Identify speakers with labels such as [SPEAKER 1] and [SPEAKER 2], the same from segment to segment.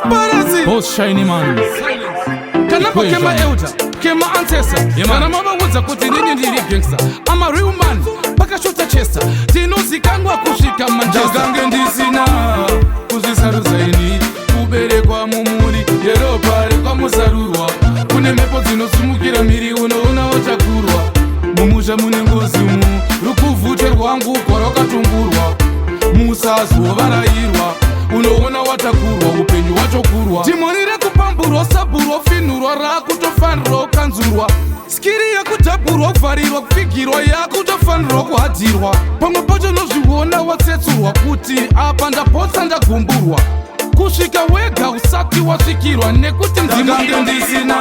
[SPEAKER 1] Barazi
[SPEAKER 2] Boss Shiny Man
[SPEAKER 1] Kanapa kema elder Kema ancestor Kana mabawuza kuti nini ndiri gangster I'm a real man Paka shota chester Tinozikangwa kushika Manchester Dagange ndisina Kuzisaruza ini Kuberekwa mumuri Yero pare kwa musarurwa Kune mepo zinosumukira miri unoona wachakurwa Mumusha mune ngozi umu Rukuvute rwangu kwa rwakatungurwa Musazo varayirwa Unoona watakurwa upenyu wachokurwa Timonire kupamburwa saburwa finurwa rakutofanirwa ukanzurwa Skiri yakutaburwa kuvharirwa kupfigirwa yakutofanirwa kuhadirwa Pamwe pacho nozviona watsetsurwa kuti apa ndapotsa ndagumburwa Kusvika wega usati wasvikirwa nekuti ndimange ndisina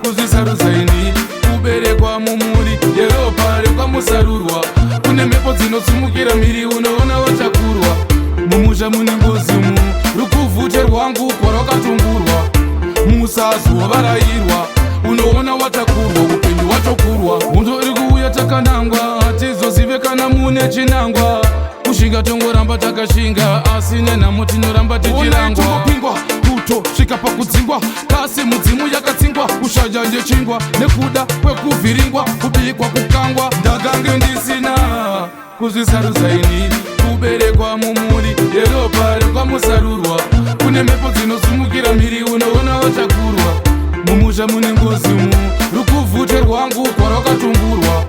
[SPEAKER 1] kuzvisarudza ini kuberekwa mumuri yero pare kwamusarurwa kune mhepo dzinosumukira miri unoona wachakurwa mumusha mune ngozi mu rukuvute rwangu kwarwakatungurwa musazo varayirwa unoona watakurwa upenyu wachokurwa hundo iri kuuya takanangwa hatizozive kana mune chinangwa kushinga tongoramba takashinga asi nenhamo tinoramba tichirangwapingwa kutosvika pakudzingwa kasi mudzimu yakatsingwa kushanja chingwa nekuda kwekuvhiringwa kubikwa kukangwa ndagange ndisina kuzvisarudza ini kuberekwa mumuri yero pare kwamusarurwa kune mhepo dzinosumukira miri unoona wachakurwa mumusha mune ngozi mu rukuvute rwangu kwarwakatungurwa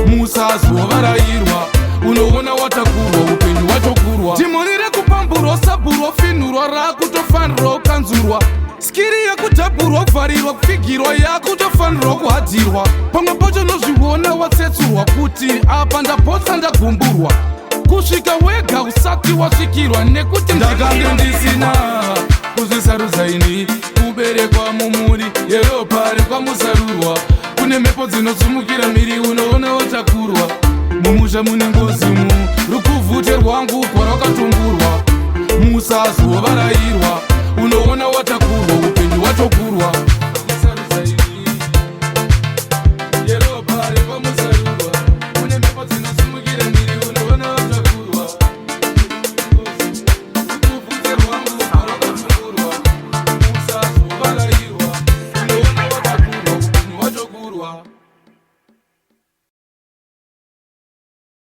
[SPEAKER 1] musazo varayirwa unoona watakurwa upenyu wachokurwa timonire kupamburwa saburwa finurwa rakutofanirwa ukanzurwa skiri yakutaburwa kuvharirwa kupfigirwa yakutofanirwa kuhadirwa pamwe pacho nozviona watsetsurwa kuti apa ndapotsa ndagumburwa kusvika wega usati wasvikirwa nekuti ndagange ndisina kuzvisarudza ini kuberekwa mumuri yero pare kwamusarurwa kune mhepo dzinosumukira miri unoona watakurwa mumusha mune ngozi mu rukuvute rwangu kwarwakatungurwa musazo varayirwa unoona watakurwa upenyu wachokurwa